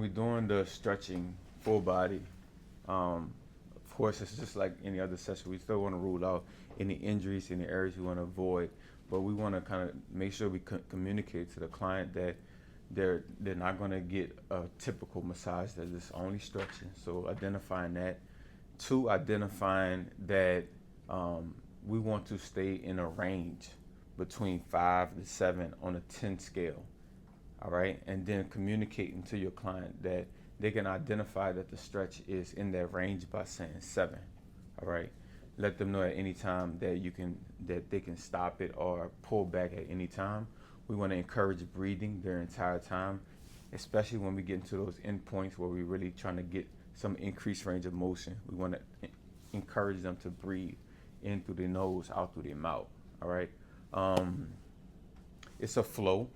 we're doing the stretching full body, of course, it's just like any other session. We still want to rule out any injuries, any areas we want to avoid, but we want to kind of make sure we communicate to the client that they're not going to get a typical massage, that it's only stretching. So identifying that. Two, identifying that we want to stay in a range between 5 to 7 on a 10 scale. All right, and then communicating to your client that they can identify that the stretch is in their range by saying 7. All right, let them know at any time that they can stop it or pull back at any time. We want to encourage breathing their entire time, especially when we get into those endpoints where we're really trying to get some increased range of motion. We want to encourage them to breathe in through their nose, out through their mouth. All right, it's a flow,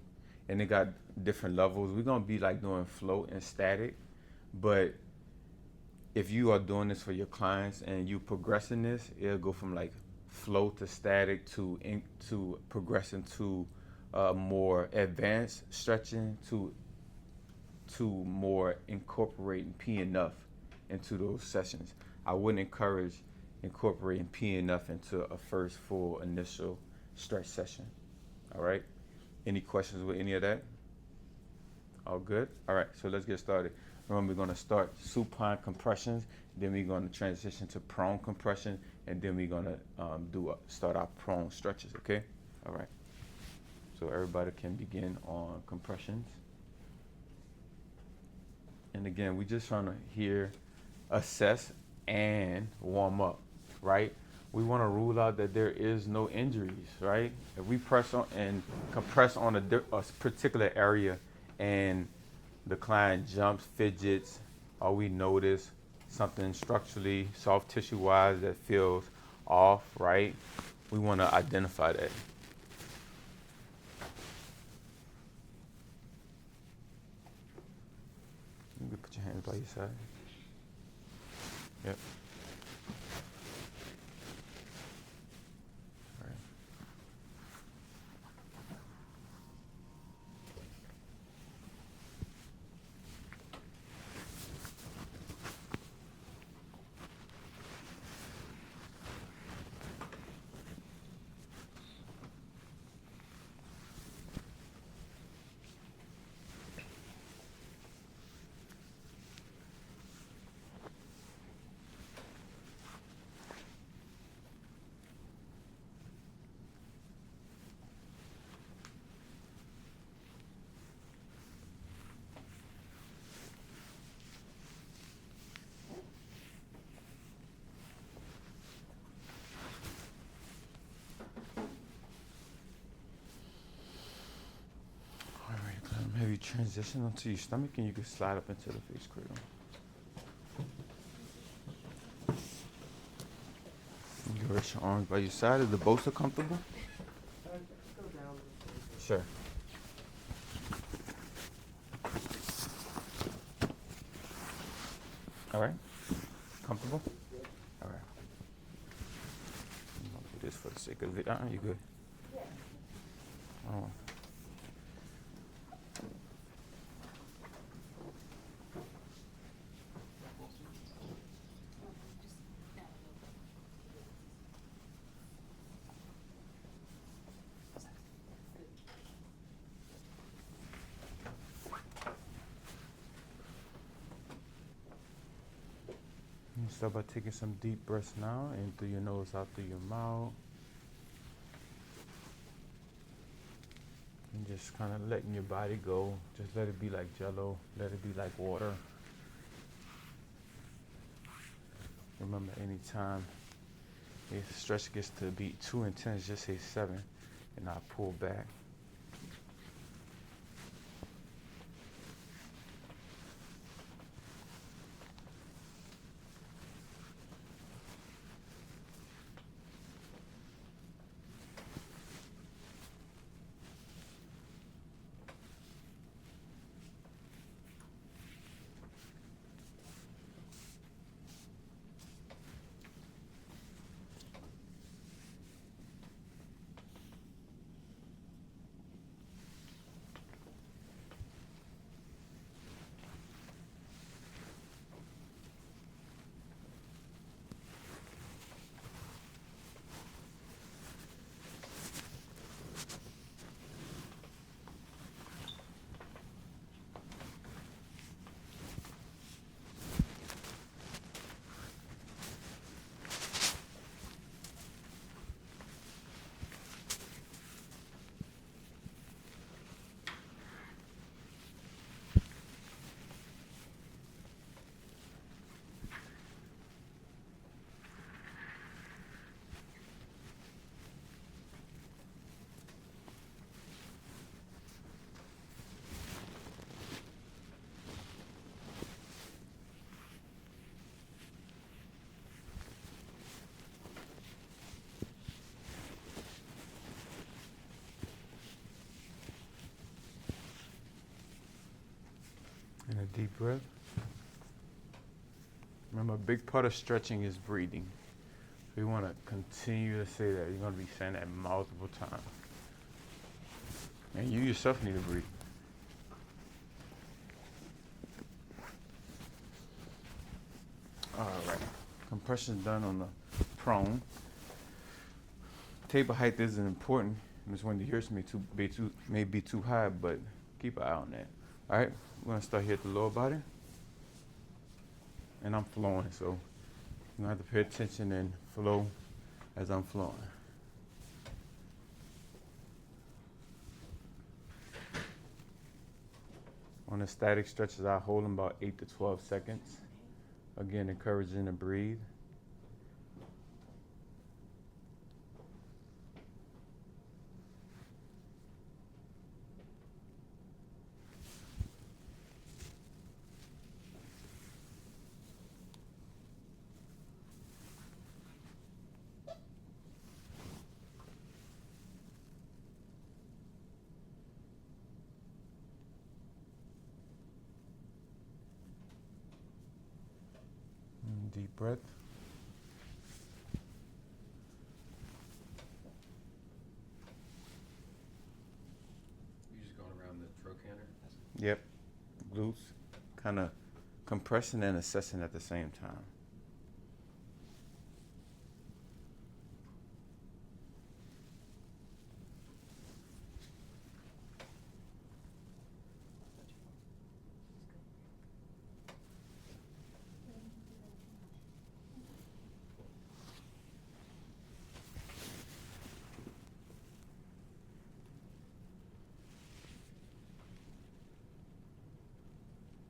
and it got different levels. We're gonna be like doing flow and static, but if you are doing this for your clients and you progressing this, it'll go from like flow to static to progressing to more advanced stretching to more incorporating P enough into those sessions. I wouldn't encourage incorporating P enough into a first full initial stretch session. All right. Any questions with any of that? All good? All right, so let's get started. Remember, we're going to start supine compressions, then we're going to transition to prone compression, and then we're going to start our prone stretches, okay? All right. So everybody can begin on compressions. And again, we're just trying to assess and warm up, right? We want to rule out that there is no injuries, right? If we press on and compress on a particular area and the client jumps, fidgets, or we notice something structurally, soft tissue wise that feels off, right? We want to identify that. You can put your hands by your side. Yep. Have you transition onto your stomach and you can slide up into the face cradle. You can rest your arms by your side. Is the bolster comfortable? Go down. Sure. All right. Comfortable? All right. I'm gonna do this for the sake of it. You good? Yeah. Oh. You start by taking some deep breaths now, in through your nose, out through your mouth. And just kind of letting your body go. Just let it be like jello. Let it be like water. Remember, anytime if stretch gets to be too intense, just say 7, and I pull back. A deep breath. Remember, a big part of stretching is breathing. So you want to continue to say that. You're going to be saying that multiple times. And you yourself need to breathe. All right. Compression done on the prone. Table height isn't important. It's when the ears may be too high, but keep an eye on that. All right. We're going to start here at the lower body. And I'm flowing, so you're going to have to pay attention and flow as I'm flowing. On the static stretches, I hold them about 8 to 12 seconds. Again, encouraging to breathe. Deep breath. You're just going around the trochanter? Yep. Glutes. Kind of compressing and assessing at the same time.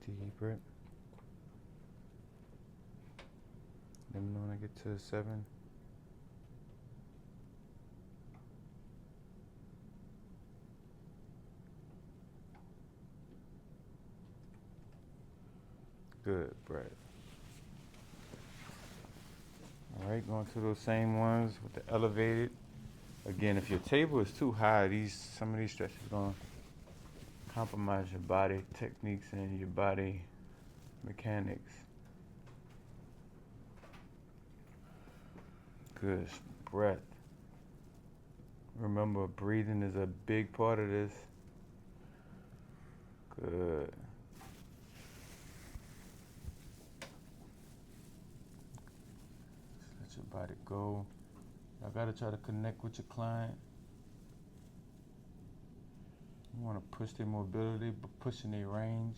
Deep breath. Let me know when I get to 7. Good breath. All right, going to those same ones with the elevated. Again, if your table is too high, some of these stretches are going to compromise your body techniques and your body mechanics. Good breath. Remember, breathing is a big part of this. Good. Just let your body go. I gotta try to connect with your client. You want to push their mobility, but pushing their range.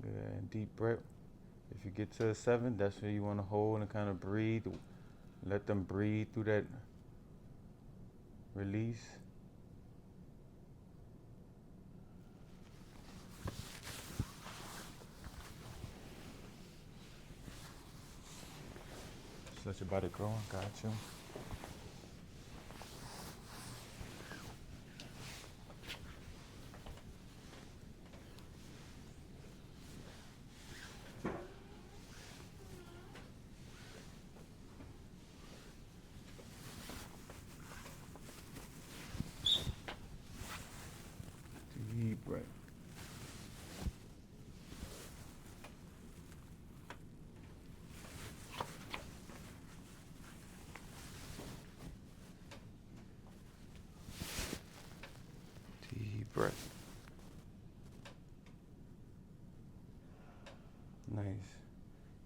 Good, and deep breath. If you get to a 7, that's where you want to hold and kind of breathe. Let them breathe through that release. Just let your body go. Got you. Deep breath. Deep breath. Nice.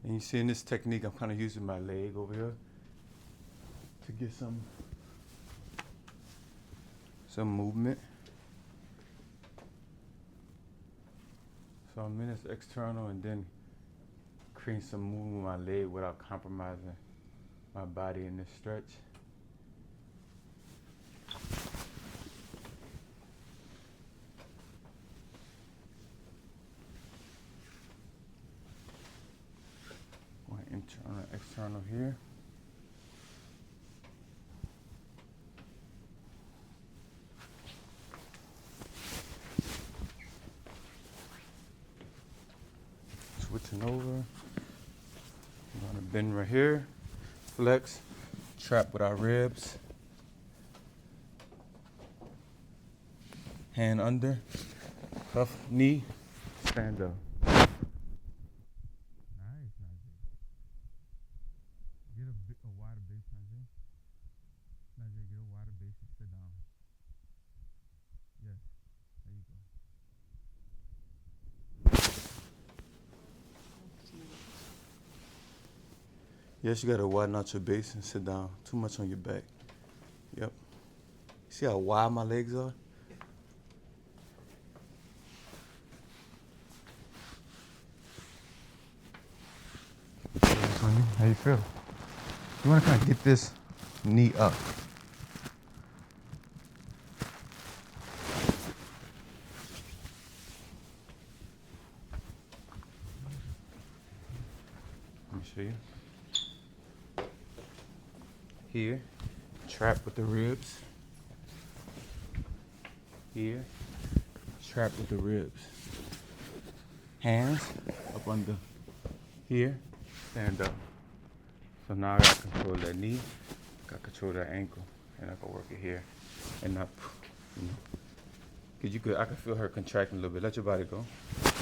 And you see in this technique, I'm kind of using my leg over here to get some movement. So I'm in this external and then create some movement with my leg without compromising my body in this stretch. external here. Switching over. We're gonna bend right here, flex, trap with our ribs. Hand under, cuff, knee, stand up. Nice, Najee. Get a wider base, Najee. Najee, get a wider base and sit down. Yes, there you go. Yes, you gotta widen out your base and sit down. Too much on your back. Yep. See how wide my legs are? How you feel? You wanna kind of get this knee up. Let me show you. Here, trap with the ribs. Here, trap with the ribs. Hands up under here, stand up. So now I got control of that knee, got control of that ankle, and I can work it here and not, you know. Cause I can feel her contracting a little bit. Let your body go.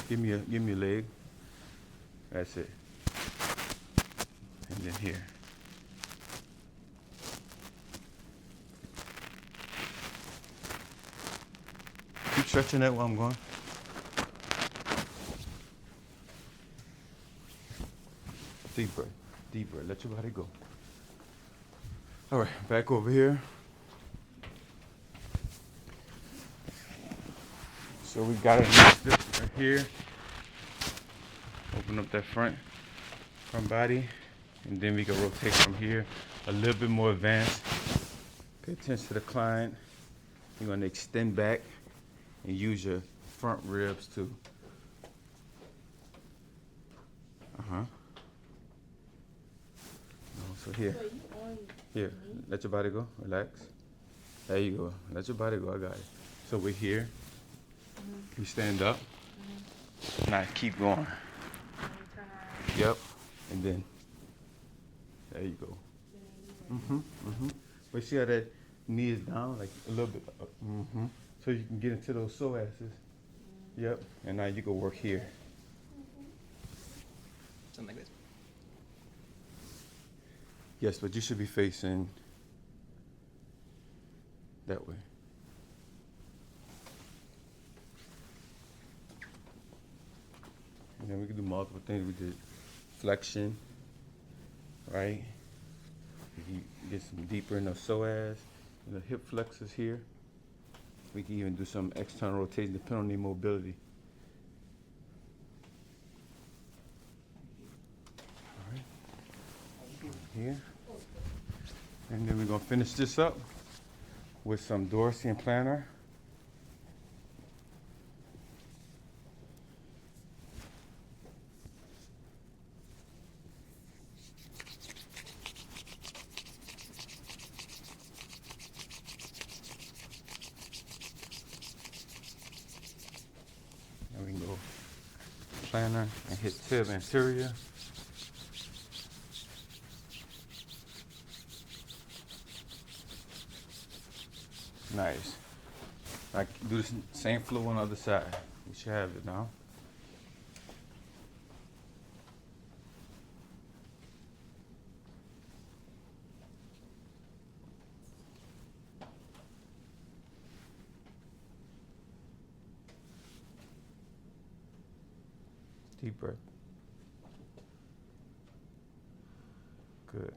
Give me a leg. That's it. And then here. Keep stretching that while I'm going. Deep breath. Deep breath. Let your body go. All right, back over here. So we got it right here. Open up that front body, and then we can rotate from here a little bit more advanced. Pay attention to the client. You're gonna extend back and use your front ribs too. So here, let your body go, relax. There you go, let your body go, I got it. So we're here, we stand up, now keep going. Yep, and then, there you go. But see how that knee is down, like a little bit up, so you can get into those psoases. Yep, and now you can work here. Something like this. Yes, but you should be facing that way. And then we can do multiple things. We did flexion, right? We can get some deeper in the psoas, and the hip flexors here. We can even do some external rotation depending on the mobility. All right. Here. And then we're gonna finish this up with some dorsal and plantar. And we can go plantar and hit tib anterior. Nice. Like do the same flow on the other side. We should have it now. Deep breath. Good.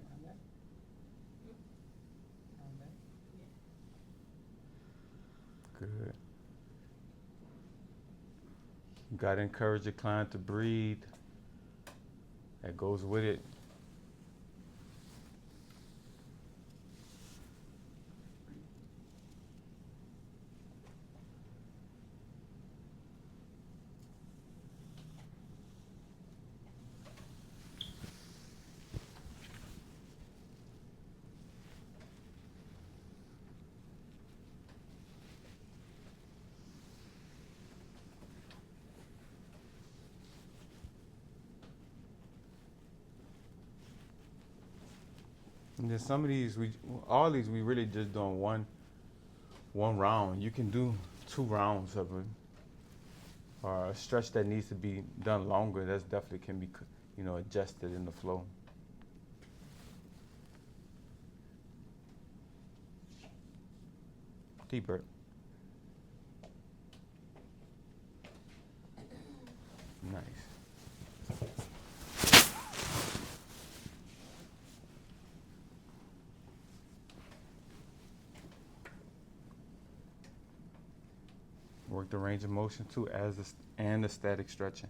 Good. You gotta encourage your client to breathe. That goes with it. And then some of these, all these, we really just doing one round. You can do 2 rounds of it, or a stretch that needs to be done longer. That's definitely can be, adjusted in the flow. Deep breath. Nice. Work the range of motion too, and the static stretching.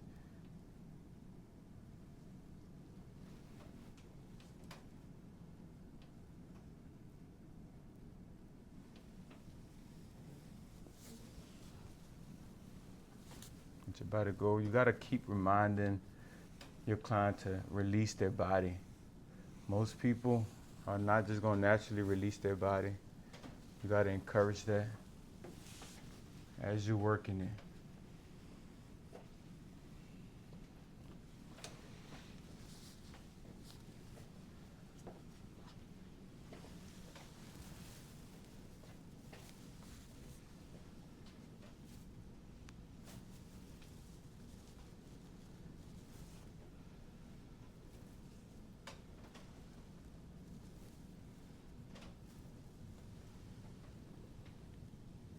Let your body go. You gotta keep reminding your client to release their body. Most people are not just gonna naturally release their body. You gotta encourage that as you're working it.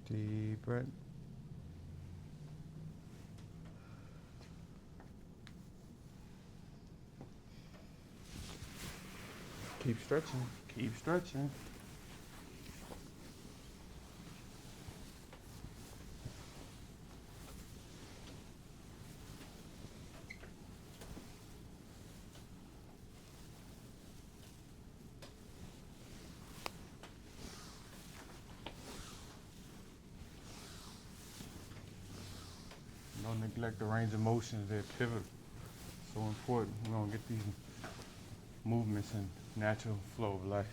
Deep breath. Keep stretching. Keep stretching. Don't neglect the range of motions. They're pivotal. So important. We're gonna get these movements in natural flow of life.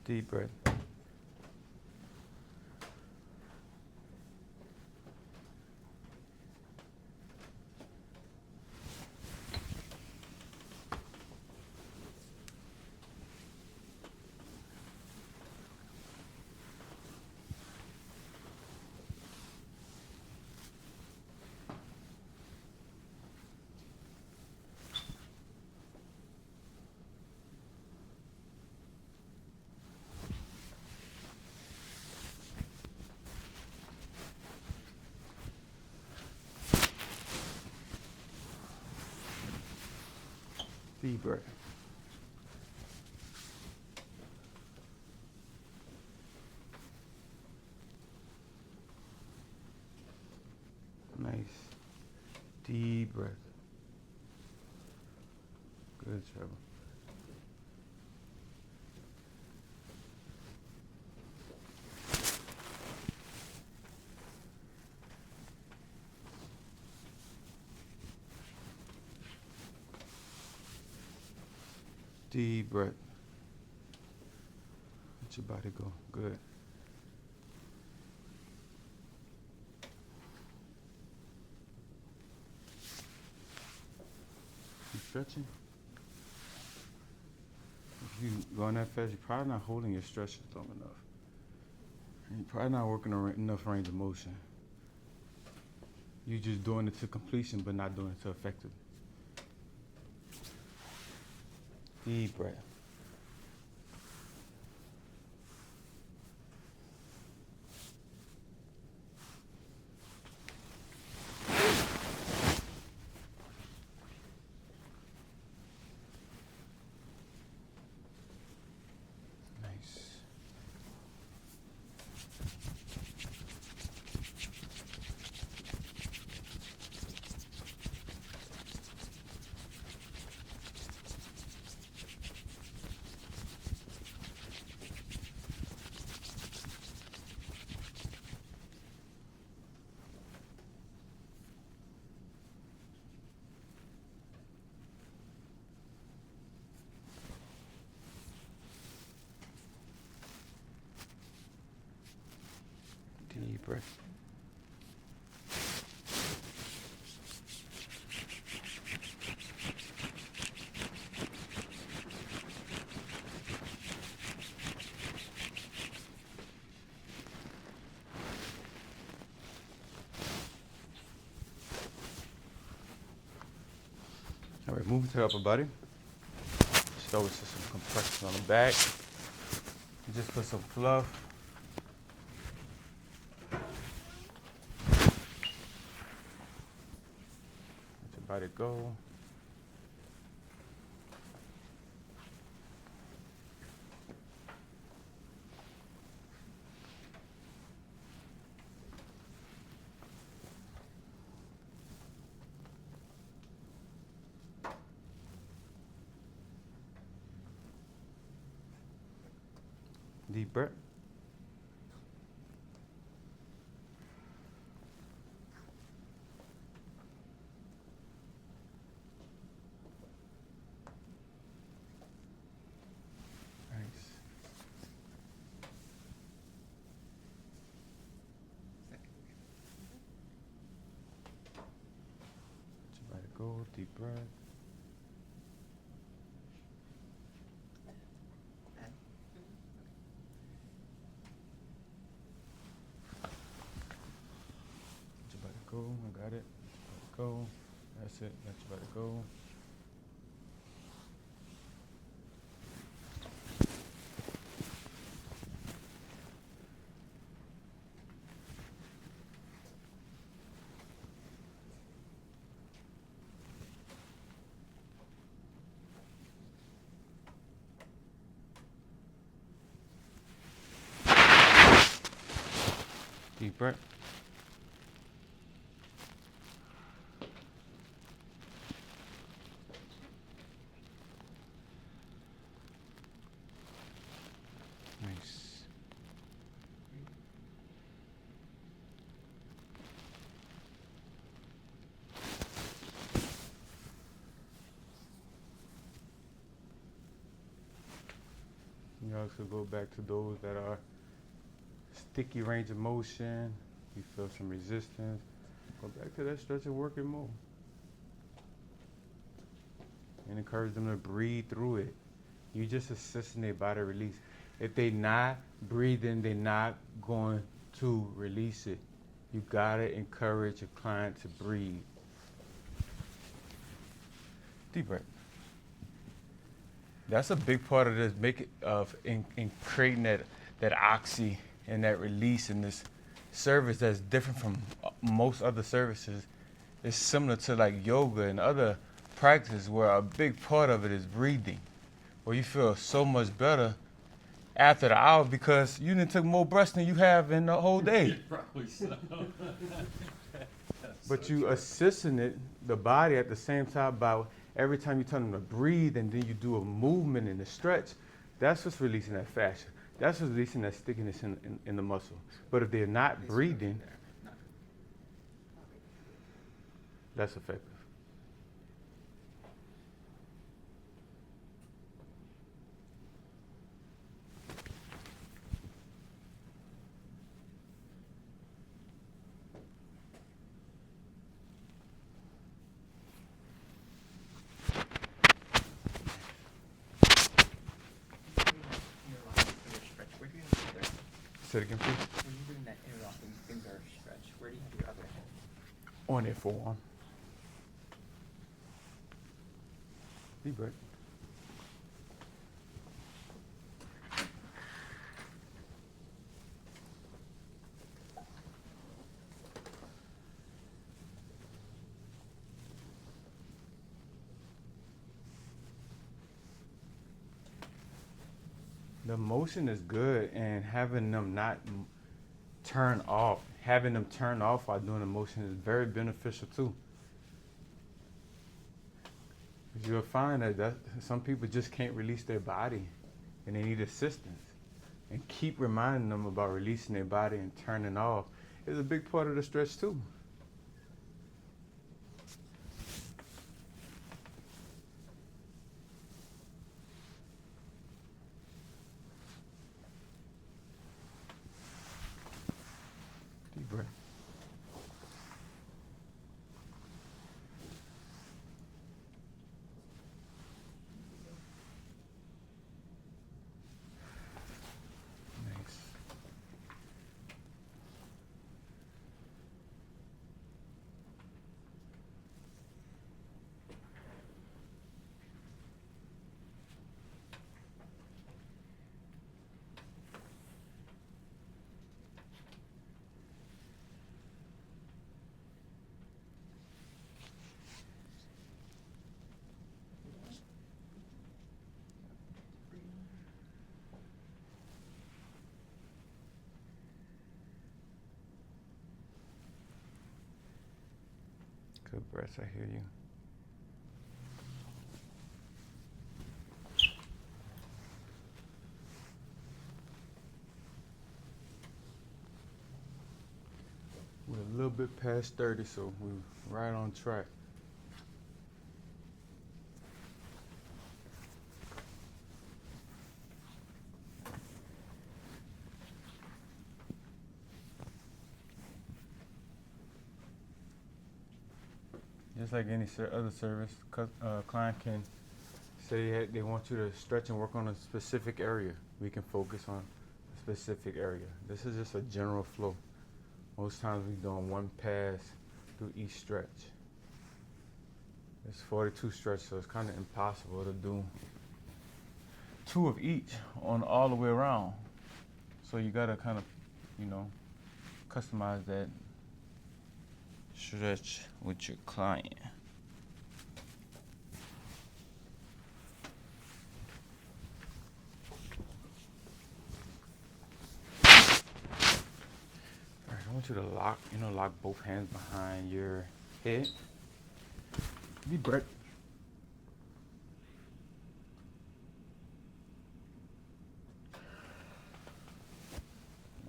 Deep breath. Deep breath. Nice. Deep breath. Good, Trevor. Deep breath. Let your body go. Good. You stretching? If you going that fast, you're probably not holding your stretches long enough. You're probably not working on enough range of motion. You're just doing it to completion, but not doing it to effectively. Deep breath. Nice. Deep breath. All right, moving to the upper body. Start with some compression on the back. Just put some fluff. Let your body go. Deep breath. Nice. Let your body go. Deep breath. Let your body go. I got it. Let your body go. That's it. Let your body go. Deep breath. Nice. You also go back to those that are sticky range of motion. You feel some resistance. Go back to that stretch and work it more. And encourage them to breathe through it. You just assisting their body release. If they not breathing, they're not going to release it. You gotta encourage your client to breathe. Deep breath. That's a big part of this, in creating that oxy and that release in this service that's different from most other services. It's similar to like yoga and other practices where a big part of it is breathing, where you feel so much better after the hour because you done took more breaths than you have in the whole day. Probably so. But you assisting it, the body at the same time by every time you tell them to breathe and then you do a movement and a stretch, that's what's releasing that fascia. That's what's releasing that stickiness in the muscle. But if they're not breathing, that's effective. Say it again, please. When you're doing that interlocking finger stretch, where do you have your other hand? On their forearm. Deep breath. The motion is good, and having them not turn off, having them turn off while doing the motion is very beneficial too. 'Cause you'll find that some people just can't release their body, and they need assistance. And keep reminding them about releasing their body and turning off is a big part of the stretch too. Deep breath. Nice. breaths. I hear you. We're a little bit past 30, so we're right on track. Just like any other service, client can say they want you to stretch and work on a specific area. We can focus on a specific area. This is just a general flow. Most times we're doing one pass through each stretch. It's 42 stretches, so it's kind of impossible to do 2 of each on all the way around. So you gotta kind of, customize that stretch with your client. Alright, I want you to lock both hands behind your head. Deep breath.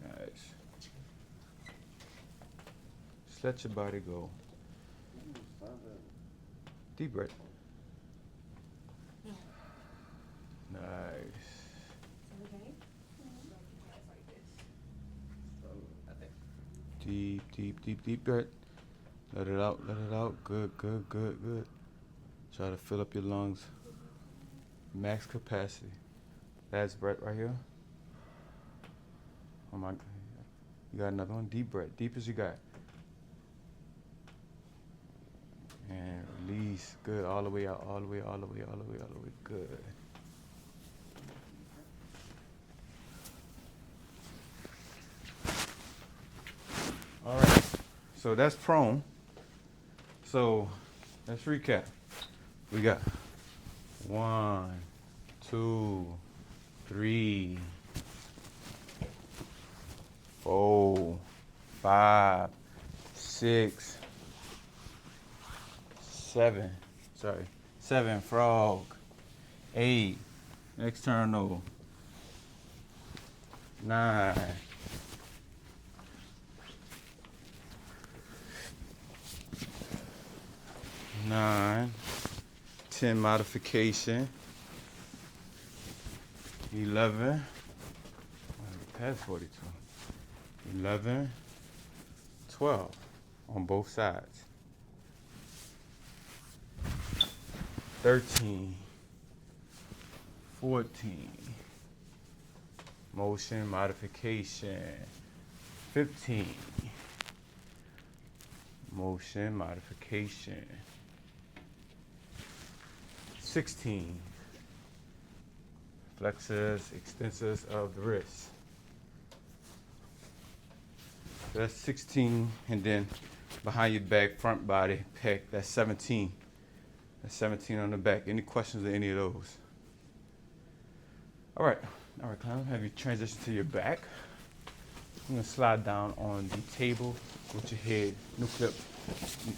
Nice. Just let your body go. Deep breath. Nice. Deep breath. Let it out, let it out. Good. Try to fill up your lungs. Max capacity. Last breath right here. Oh my God. You got another one. Deep breath. Deep as you got. And release. Good. All the way out. All the way. Good. All right. So that's prone. So let's recap. We got 1, 2, 3, 4, 5, 6, 7. 7 frog. 8 external. 9. 10 modification. 11. Past 42. 11. 12 on both sides. 13. 14. Motion modification. 15. Motion modification. 16. Flexors, extensors of the wrist. So that's 16, and then behind your back, front body, pec, that's 17. That's 17 on the back. Any questions on any of those? All right, Clown, have you transition to your back. I'm gonna slide down on the table with your head, new clip,